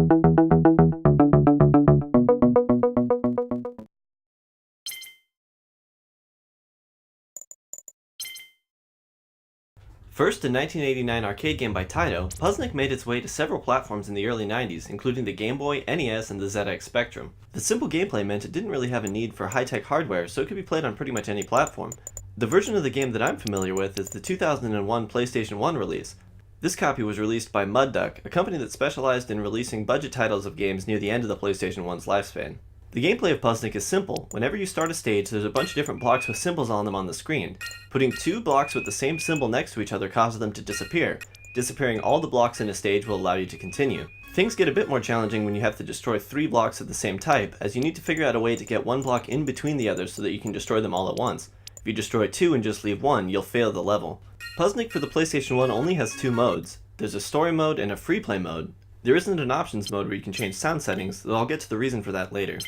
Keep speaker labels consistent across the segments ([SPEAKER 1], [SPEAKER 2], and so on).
[SPEAKER 1] First a 1989 arcade game by Taito, Puzznic made its way to several platforms in the early 90s, including the Game Boy, NES, and the ZX Spectrum. The simple gameplay meant it didn't really have a need for high-tech hardware, so it could be played on pretty much any platform. The version of the game that I'm familiar with is the 2001 PlayStation 1 release. This copy was released by Mudduck, a company that specialized in releasing budget titles of games near the end of the PlayStation 1's lifespan. The gameplay of Puzznic is simple. Whenever you start a stage, there's a bunch of different blocks with symbols on them on the screen. Putting two blocks with the same symbol next to each other causes them to disappear. Disappearing all the blocks in a stage will allow you to continue. Things get a bit more challenging when you have to destroy 3 blocks of the same type, as you need to figure out a way to get one block in between the others so that you can destroy them all at once. If you destroy 2 and just leave 1, you'll fail the level. Puzznic for the PlayStation 1 only has 2 modes. There's a story mode and a free play mode. There isn't an options mode where you can change sound settings, though I'll get to the reason for that later.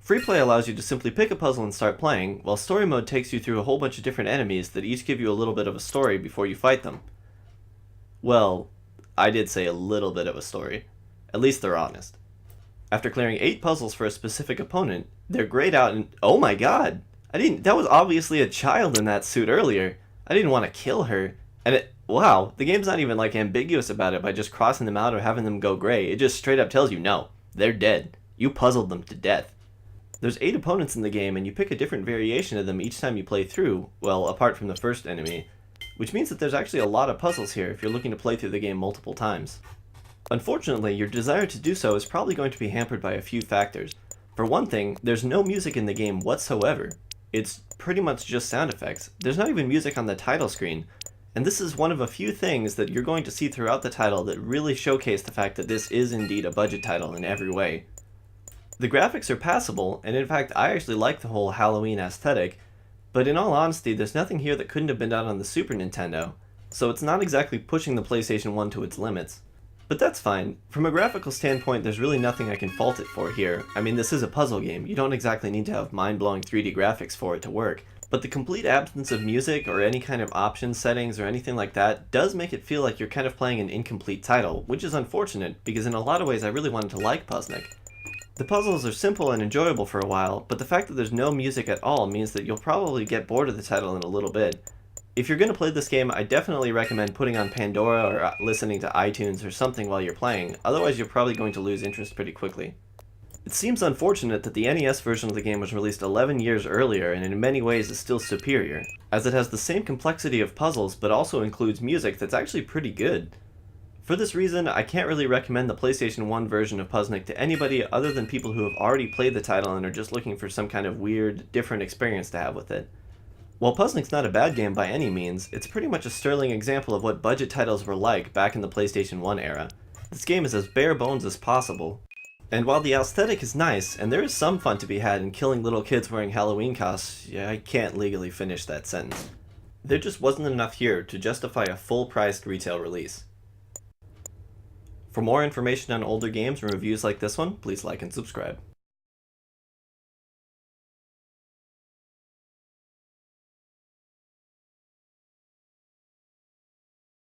[SPEAKER 1] Free play allows you to simply pick a puzzle and start playing, while story mode takes you through a whole bunch of different enemies that each give you a little bit of a story before you fight them. Well, I did say a little bit of a story. At least they're honest. After clearing 8 puzzles for a specific opponent, they're grayed out and oh my god! That was obviously a child in that suit earlier. I didn't want to kill her. Wow, the game's not even like ambiguous about it by just crossing them out or having them go gray. It just straight up tells you, no, they're dead. You puzzled them to death. There's 8 opponents in the game, and you pick a different variation of them each time you play through, well, apart from the first enemy, which means that there's actually a lot of puzzles here if you're looking to play through the game multiple times. Unfortunately, your desire to do so is probably going to be hampered by a few factors. For one thing, there's no music in the game whatsoever. It's pretty much just sound effects. There's not even music on the title screen, and this is one of a few things that you're going to see throughout the title that really showcase the fact that this is indeed a budget title in every way. The graphics are passable, and in fact I actually like the whole Halloween aesthetic, but in all honesty there's nothing here that couldn't have been done on the Super Nintendo, so it's not exactly pushing the PlayStation 1 to its limits. But that's fine. From a graphical standpoint, there's really nothing I can fault it for here. I mean, this is a puzzle game, you don't exactly need to have mind-blowing 3D graphics for it to work, but the complete absence of music or any kind of option settings or anything like that does make it feel like you're kind of playing an incomplete title, which is unfortunate because in a lot of ways I really wanted to like Puzznic. The puzzles are simple and enjoyable for a while, but the fact that there's no music at all means that you'll probably get bored of the title in a little bit. If you're going to play this game, I definitely recommend putting on Pandora or listening to iTunes or something while you're playing, otherwise you're probably going to lose interest pretty quickly. It seems unfortunate that the NES version of the game was released 11 years earlier and in many ways is still superior, as it has the same complexity of puzzles but also includes music that's actually pretty good. For this reason, I can't really recommend the PlayStation 1 version of Puzznic to anybody other than people who have already played the title and are just looking for some kind of weird, different experience to have with it. While Puzznic's not a bad game by any means, it's pretty much a sterling example of what budget titles were like back in the PlayStation 1 era. This game is as bare bones as possible. And while the aesthetic is nice, and there is some fun to be had in killing little kids wearing Halloween costumes, yeah, I can't legally finish that sentence. There just wasn't enough here to justify a full-priced retail release. For more information on older games and reviews like this one, please like and subscribe.